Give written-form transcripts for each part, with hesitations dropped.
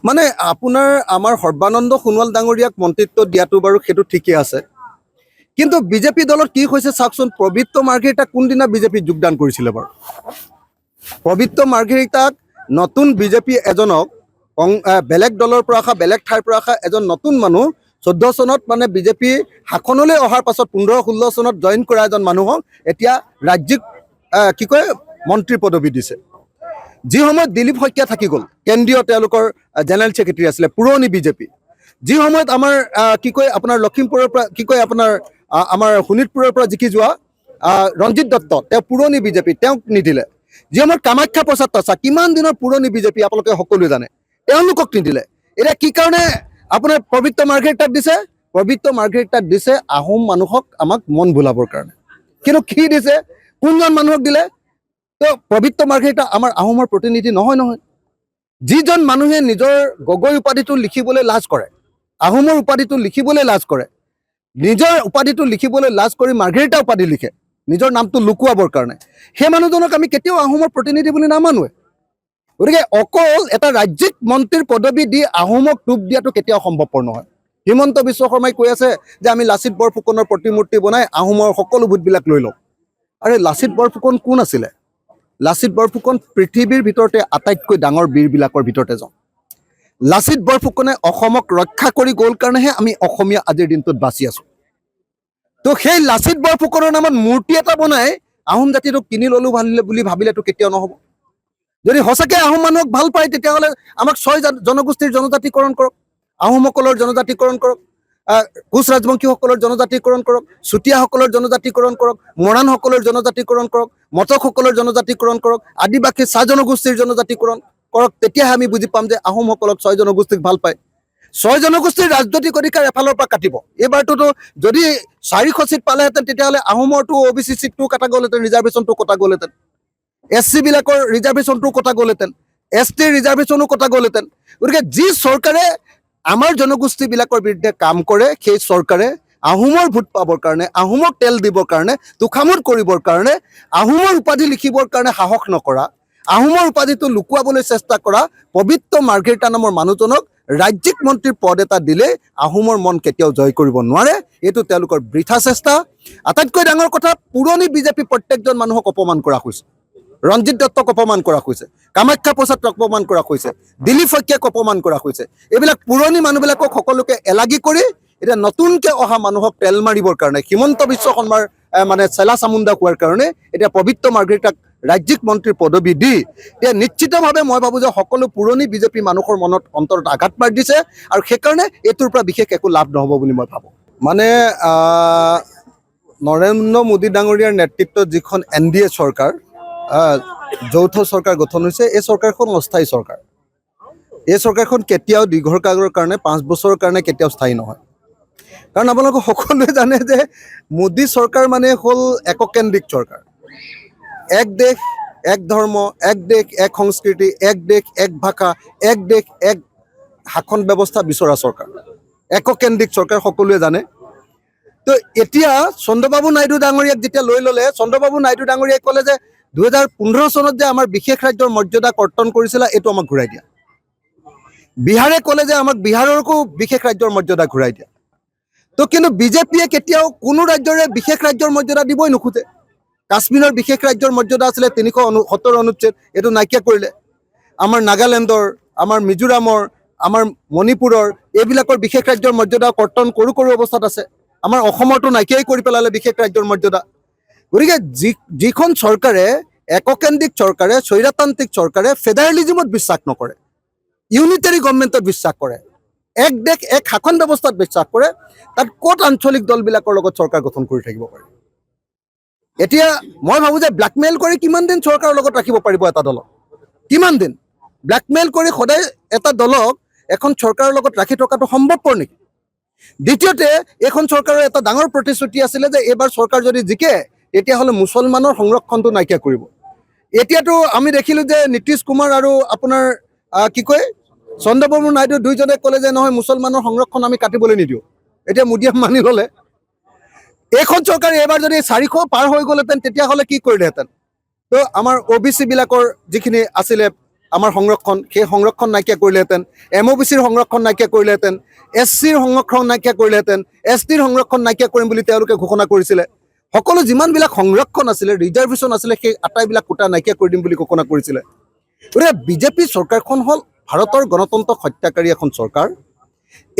মানে আপোনাৰ আমাৰ সৰ্বানন্দ সোণোৱাল ডাঙৰীয়াক মন্ত্ৰিত্ব দিয়াটো বাৰু সেইটো ঠিকেই আছে, কিন্তু বিজেপি দলত কি হৈছে চাওকচোন। পবিত্ৰ মাৰ্ঘেৰিটাক কোনদিনা বিজেপিত যোগদান কৰিছিলে বাৰু? পবিত্ৰ মাৰ্ঘেৰিটাক নতুন বিজেপি এজনক বেলেগ দলৰ পৰা অহা, বেলেগ ঠাইৰ পৰা অহা এজন নতুন মানুহ 14 চনত মানে বিজেপি শাসনলৈ অহাৰ পাছত 15-16 চনত জইন কৰা এজন মানুহক এতিয়া ৰাজ্যিক মন্ত্ৰী পদবী দিছে। যি সময়ত দিলীপ শইকীয়া থাকি গ'ল, কেন্দ্ৰীয় তেওঁলোকৰ জেনেৰেল ছেক্ৰেটাৰী আছিলে, পুৰণি বিজেপি। যি সময়ত আমাৰ আপোনাৰ লখিমপুৰৰ পৰা আপোনাৰ আমাৰ শোণিতপুৰৰ পৰা জিকি যোৱা ৰঞ্জিত দত্ত, তেওঁ পুৰণি বিজেপি, তেওঁক নিদিলে। যি সময়ত কামাখ্যা প্ৰসাদ তাছা, কিমান দিনৰ পুৰণি বিজেপি আপোনালোকে সকলোৱে জানে, তেওঁলোকক নিদিলে। এতিয়া কি কাৰণে আপোনাৰ পবিত্ৰ মাৰ্ঘেৰিটাক দিছে? পবিত্ৰ মাৰ্ঘেৰিটাক দিছে আহোম মানুহক আমাক মন ভুলাবৰ কাৰণে। কিন্তু কি দিছে, কোনজন মানুহক দিলে? তো পবিত্ৰ মাৰ্ঘেৰিটা আমাৰ আহোমৰ প্ৰতিনিধি নহয়। যিজন মানুহে নিজৰ গগৈ উপাধিটো লিখিবলৈ লাজ কৰে, আহোমৰ উপাধিটো লিখিবলৈ লাজ কৰে, নিজৰ উপাধিটো লিখিবলৈ লাজ কৰি মাৰ্ঘেৰিটা উপাধি লিখে নিজৰ নামটো লুকুৱাবৰ কাৰণে, সেই মানুহজনক আমি কেতিয়াও আহোমৰ প্ৰতিনিধি বুলি নামানোৱে। গতিকে অকল এটা ৰাজ্যিক মন্ত্ৰীৰ পদবী দি আহোমক টুপ দিয়াটো কেতিয়াও সম্ভৱপৰ নহয়। হিমন্ত বিশ্ব শৰ্মাই কৈ আছে যে আমি লাচিত বৰফুকনৰ প্ৰতিমূৰ্তি বনাই আহোমৰ সকলো ভোটবিলাক লৈ লওঁ। আৰে লাচিত বৰফুকন কোন আছিলে? লাচিত বৰফুকন পৃথিৱীৰ ভিতৰতে আটাইতকৈ ডাঙৰ বীৰবিলাকৰ ভিতৰতে যাওঁ। লাচিত বৰফুকনে অসমক ৰক্ষা কৰি গ'ল কাৰণেহে আমি অসমীয়া আজিৰ দিনটোত বাচি আছোঁ। তো সেই লাচিত বৰফুকনৰ নামত মূৰ্তি এটা বনাই আহোম জাতিটোক কিনি ল'লোঁ বুলি ভাবিলেতো কেতিয়াও নহ'ব। যদি সঁচাকৈ আহোম মানুহক ভাল পায় তেতিয়াহ'লে আমাক 6 জনগোষ্ঠীৰ জনজাতিকৰণ কৰক, আহোমসকলৰ জনজাতিকৰণ কৰক, কোচ ৰাজবংশীসকলৰ জনজাতিকৰণ কৰক, চুতীয়াসকলৰ জনজাতিকৰণ কৰক, মৰাণসকলৰ জনজাতিকৰণ কৰক, মটকসকলৰ জনজাতিকৰণ কৰক, আদিবাসী চাহ জনগোষ্ঠীৰ জনজাতিকৰণ কৰক। তেতিয়াহে আমি বুজি পাম যে আহোমসকলক 6 জনগোষ্ঠীক ভাল পায়। 6 জনগোষ্ঠীৰ ৰাজনৈতিক অধিকাৰ এফালৰ পৰা কাটিব। এইবাৰটোতো যদি 400 চিট পালেহেঁতেন তেতিয়াহ'লে আহোমৰটো OBC চিটটোও কটা গ'লহেঁতেন, ৰিজাৰ্ভেশ্যনটো কটা গ'লহেঁতেন, SC বিলাকৰ ৰিজাৰ্ভেশ্যনটোও কটা গ'লহেঁতেন, ST ৰিজাৰ্ভেশ্যনো কটা গ'লহেঁতেন। গতিকে যি চৰকাৰে আমাৰ জনগোষ্ঠীবিলাকৰ বিৰুদ্ধে কাম কৰে, সেই চৰকাৰে আহোমৰ ভোট পাবৰ কাৰণে, আহোমক তেল দিবৰ কাৰণে, তোষামোদ কৰিবৰ কাৰণে, আহোমৰ উপাধি লিখিবৰ কাৰণে সাহস নকৰা, আহোমৰ উপাধিটো লুকুৱাবলৈ চেষ্টা কৰা পবিত্ৰ মাৰ্ঘেৰিটা নামৰ মানুহজনক ৰাজ্যিক মন্ত্ৰীৰ পদ এটা দিলে আহোমৰ মন কেতিয়াও জয় কৰিব নোৱাৰে। এইটো তেওঁলোকৰ বৃথা চেষ্টা। আটাইতকৈ ডাঙৰ কথা, পুৰণি বিজেপি প্ৰত্যেকজন মানুহক অপমান কৰা হৈছে। ৰঞ্জিত দত্তক অপমান কৰা হৈছে, কামাখ্যা প্ৰসাদক অপমান কৰা হৈছে, দিলীপ শইকীয়াক অপমান কৰা হৈছে। এইবিলাক পুৰণি মানুহবিলাকক সকলোকে এলাগি কৰি এতিয়া নতুনকৈ অহা মানুহক তেল মাৰিবৰ কাৰণে, হিমন্ত বিশ্ব শৰ্মাৰ মানে চেলা চামুণ্ডা হোৱাৰ কাৰণে এতিয়া পবিত্ৰ মাৰ্ঘেৰিটাক ৰাজ্যিক মন্ত্ৰীৰ পদবী দি এতিয়া নিশ্চিতভাৱে মই ভাবোঁ যে সকলো পুৰণি বিজেপি মানুহৰ মনত অন্তৰত আঘাত মাৰি দিছে, আৰু সেইকাৰণে এইটোৰ পৰা বিশেষ একো লাভ নহ'ব বুলি মই ভাবোঁ। মানে নৰেন্দ্ৰ মোদী ডাঙৰীয়াৰ নেতৃত্বত যিখন NDA চৰকাৰ, যৌথ চৰকাৰ গঠন হৈছে, এই চৰকাৰখন অস্থায়ী চৰকাৰ। এই চৰকাৰখন কেতিয়াও দীৰ্ঘকালৰ কাৰণে, 5 বছৰৰ কাৰণে কেতিয়াও স্থায়ী নহয়। কাৰণ আপোনালোকে সকলোৱে জানে যে মোদী চৰকাৰ মানে হ'ল এককেন্দ্ৰিক চৰকাৰ। এক দেশ এক ধৰ্ম, এক দেশ এক সংস্কৃতি, এক দেশ এক ভাষা, এক দেশ এক শাসন ব্যৱস্থা বিচৰা চৰকাৰ, এককেন্দ্ৰিক চৰকাৰ, সকলোৱে জানে। তো এতিয়া চন্দ্ৰবাবু নাইডু ডাঙৰীয়াক যেতিয়া লৈ ল'লে, চন্দ্ৰবাবু নাইডু ডাঙৰীয়াই ক'লে যে 2015 চনত যে আমাৰ বিশেষ ৰাজ্যৰ মৰ্যাদা কৰ্তন কৰিছিলে এইটো আমাক ঘূৰাই দিয়া। বিহাৰে ক'লে যে আমাক বিহাৰকো বিশেষ ৰাজ্যৰ মৰ্যাদা ঘূৰাই দিয়া। তো কিন্তু বিজেপিয়ে কেতিয়াও কোনো ৰাজ্যৰে বিশেষ ৰাজ্যৰ মৰ্যাদা দিবই নোখোজে। কাশ্মীৰৰ বিশেষ ৰাজ্যৰ মৰ্যাদা আছিলে 370 অনুচ্ছেদ, এইটো নাইকিয়া কৰিলে। আমাৰ নাগালেণ্ডৰ, আমাৰ মিজোৰামৰ, আমাৰ মণিপুৰৰ এইবিলাকৰ বিশেষ ৰাজ্যৰ মৰ্যাদা কৰ্তন কৰো অৱস্থাত আছে। আমাৰ অসমৰটো নাইকিয়াই কৰি পেলালে বিশেষ ৰাজ্যৰ মৰ্যাদা। গতিকে যিখন চৰকাৰে, এককেন্দ্ৰিক চৰকাৰে, স্বৈৰতান্ত্ৰিক চৰকাৰে ফেডাৰেলিজিমত বিশ্বাস নকৰে, ইউনিটাৰী গভৰ্ণমেণ্টত বিশ্বাস কৰে, এক দেশ এক শাসন ব্যৱস্থাত বিশ্বাস কৰে, তাত ক'ত আঞ্চলিক দলবিলাকৰ লগত চৰকাৰ গঠন কৰি থাকিব পাৰে? এতিয়া মই ভাবোঁ যে ব্লেকমেইল কৰি কিমান দিন চৰকাৰৰ লগত ৰাখিব পাৰিব এটা দলক? কিমান দিন ব্লেকমেইল কৰি সদায় এটা দলক এখন চৰকাৰৰ লগত ৰাখি থকাটো সম্ভৱপৰ নেকি? দ্বিতীয়তে, এইখন চৰকাৰৰ এটা ডাঙৰ প্ৰতিশ্ৰুতি আছিলে যে এইবাৰ চৰকাৰ যদি জিকে তেতিয়াহ'লে মুছলমানৰ সংৰক্ষণটো নাইকিয়া কৰিব। এতিয়াতো আমি দেখিলোঁ যে নীতিশ কুমাৰ আৰু আপোনাৰ চন্দ্ৰবাবু নাইডু দুইজনে ক'লে যে নহয়, মুছলমানৰ সংৰক্ষণ আমি কাটিবলৈ নিদিওঁ। এতিয়া মোদীয়ে মানি ল'লে। এইখন চৰকাৰে এইবাৰ যদি 400 পাৰ হৈ গ'লহেঁতেন তেতিয়াহ'লে কি কৰিলেহেঁতেন? তো আমাৰ OBC বিলাকৰ যিখিনি আছিলে আমাৰ সংৰক্ষণ, সেই সংৰক্ষণ নাইকিয়া কৰিলেহেঁতেন, MOBCৰ সংৰক্ষণ নাইকিয়া কৰিলেহেঁতেন, SCৰ সংৰক্ষণ নাইকিয়া কৰিলেহেঁতেন, STৰ সংৰক্ষণ নাইকিয়া কৰিম বুলি তেওঁলোকে ঘোষণা কৰিছিলে। সকলো যিমানবিলাক সংৰক্ষণ আছিলে, ৰিজাৰ্ভেশ্যন আছিলে, সেই আটাইবিলাক কোটা নাইকিয়া কৰি দিম বুলি ঘোষণা কৰিছিলে। গতিকে বিজেপি চৰকাৰখন হ'ল ভাৰতৰ গণতন্ত্ৰক হত্যাকাৰী এখন চৰকাৰ।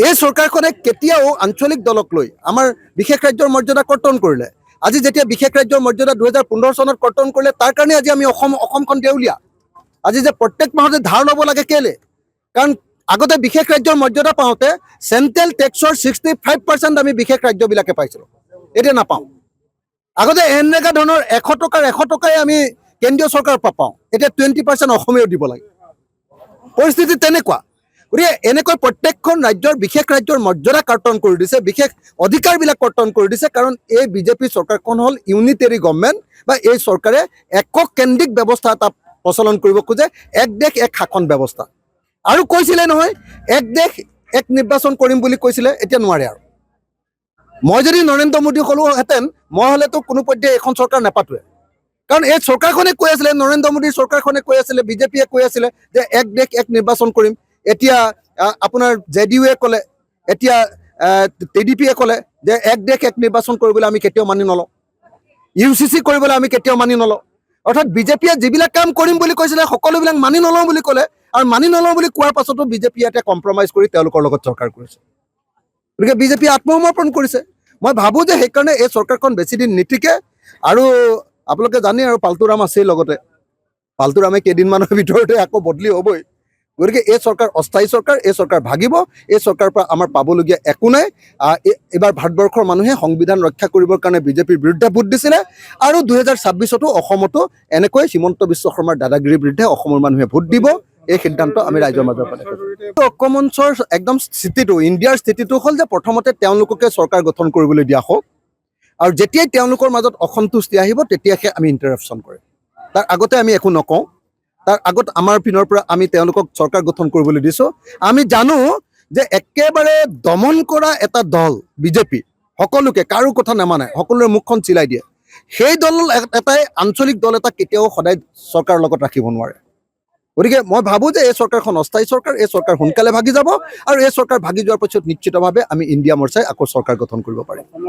এই চৰকাৰখনে কেতিয়াও আঞ্চলিক দলক লৈ আমাৰ বিশেষ ৰাজ্যৰ মৰ্যাদা কৰ্তন কৰিলে। আজি যেতিয়া বিশেষ ৰাজ্যৰ মৰ্যাদা 2015 চনত কৰ্তন কৰিলে, তাৰ কাৰণে আজি আমি অসমখন দেউলীয়া। আজি যে প্ৰত্যেক মাহতে ধাৰ ল'ব লাগে কেলে? কাৰণ আগতে বিশেষ ৰাজ্যৰ মৰ্যাদা পাওঁতে চেণ্ট্ৰেল টেক্সৰ 65% আমি বিশেষ ৰাজ্যবিলাকে পাইছিলোঁ, এতিয়া নাপাওঁ। আগতে এনেকুৱা ধৰণৰ 100 টকাই আমি কেন্দ্ৰীয় চৰকাৰৰ পৰা পাওঁ, এতিয়া 20% অসমীয়াও দিব লাগে। পৰিস্থিতি তেনেকুৱা। গতিকে এনেকৈ প্ৰত্যেকখন ৰাজ্যৰ বিশেষ ৰাজ্যৰ মৰ্যাদা কৰ্তন কৰি দিছে, বিশেষ অধিকাৰবিলাক কৰ্তন কৰি দিছে। কাৰণ এই বিজেপি চৰকাৰখন হ'ল ইউনিটেৰী গভৰ্ণমেণ্ট, বা এই চৰকাৰে একক কেন্দ্ৰিক ব্যৱস্থা এটা প্ৰচলন কৰিব খোজে, এক দেশ এক শাসন ব্যৱস্থা। আৰু কৈছিলে নহয়, এক দেশ এক নিৰ্বাচন কৰিম বুলি কৈছিলে, এতিয়া নোৱাৰে আৰু। মই যদি নৰেন্দ্ৰ মোদী হ'লোহেঁতেন, মই হ'লেতো কোনো পধ্যে এইখন চৰকাৰ নাপাতোৱে। কাৰণ এই চৰকাৰখনে কৈ আছিলে, নৰেন্দ্ৰ মোদীৰ চৰকাৰখনে কৈ আছিলে, বিজেপিয়ে কৈ আছিলে যে এক দেশ এক নিৰ্বাচন কৰিম। এতিয়া আপোনাৰ JDUৱে ক'লে, এতিয়া TDPয়ে ক'লে যে এক দেশ এক নিৰ্বাচন কৰিবলৈ আমি কেতিয়াও মানি নলওঁ, UCC কৰিবলৈ আমি কেতিয়াও মানি নলওঁ। অৰ্থাৎ বিজেপিয়ে যিবিলাক কাম কৰিম বুলি কৈছিলে, সকলোবিলাক মানি নলওঁ বুলি ক'লে। আৰু মানি নলওঁ বুলি কোৱাৰ পাছতো বিজেপিয়ে ইয়াতে কম্প্ৰমাইজ কৰি তেওঁলোকৰ লগত চৰকাৰ কৰিছে। গতিকে বিজেপিয়ে আত্মসমৰ্পণ কৰিছে। মই ভাবোঁ যে সেইকাৰণে এই চৰকাৰখন বেছিদিন নিটিকে। আৰু আপোনালোকে জানে আৰু পাল্টুৰাম আছেই লগতে, পাল্টুৰামে কেইদিনমানৰ ভিতৰতে আকৌ বদলি হ'বই। গতিকে এই চৰকাৰ অস্থায়ী চৰকাৰ, এই চৰকাৰ ভাগিব। এই চৰকাৰৰ পৰা আমাৰ পাবলগীয়া একো নাই। এইবাৰ ভাৰতবৰ্ষৰ মানুহে সংবিধান ৰক্ষা কৰিবৰ কাৰণে বিজেপিৰ বিৰুদ্ধে ভোট দিছিলে। আৰু 2026তো অসমতো এনেকৈ হিমন্ত বিশ্ব শৰ্মাৰ দাদাগিৰিৰ বিৰুদ্ধে অসমৰ মানুহে ভোট দিব। এই সিদ্ধান্ত আমি ৰাইজৰ মাজৰ পৰা ঐক্যমঞ্চৰ একদম স্থিতিটো, ইণ্ডিয়াৰ স্থিতিটো হ'ল যে প্ৰথমতে তেওঁলোককে চৰকাৰ গঠন কৰিবলৈ দিয়া হওক, আৰু যেতিয়াই তেওঁলোকৰ মাজত অসন্তুষ্টি আহিব তেতিয়াহে আমি ইণ্টাৰাপশ্যন কৰিম। তাৰ আগতে আমি একো নকওঁ। তাৰ আগত আমাৰ পিনৰ পৰা আমি তেওঁলোকক চৰকাৰ গঠন কৰিবলৈ দিছোঁ। আমি জানো যে একেবাৰে দমন কৰা এটা দল বিজেপি, সকলোকে কাৰো কথা নামানে, সকলোৰে মুখখন চিলাই দিয়ে। সেই দল এটাই আঞ্চলিক দল এটা কেতিয়াও সদায় চৰকাৰৰ লগত ৰাখিব নোৱাৰে। গতিকে মই ভাবোঁ যে এই চৰকাৰখন অস্থায়ী চৰকাৰ, এই চৰকাৰ সোনকালে ভাগি যাব। আৰু এই চৰকাৰ ভাগি যোৱাৰ পাছত নিশ্চিতভাৱে আমি ইণ্ডিয়া মৰ্চাই আকৌ চৰকাৰ গঠন কৰিব পাৰিম।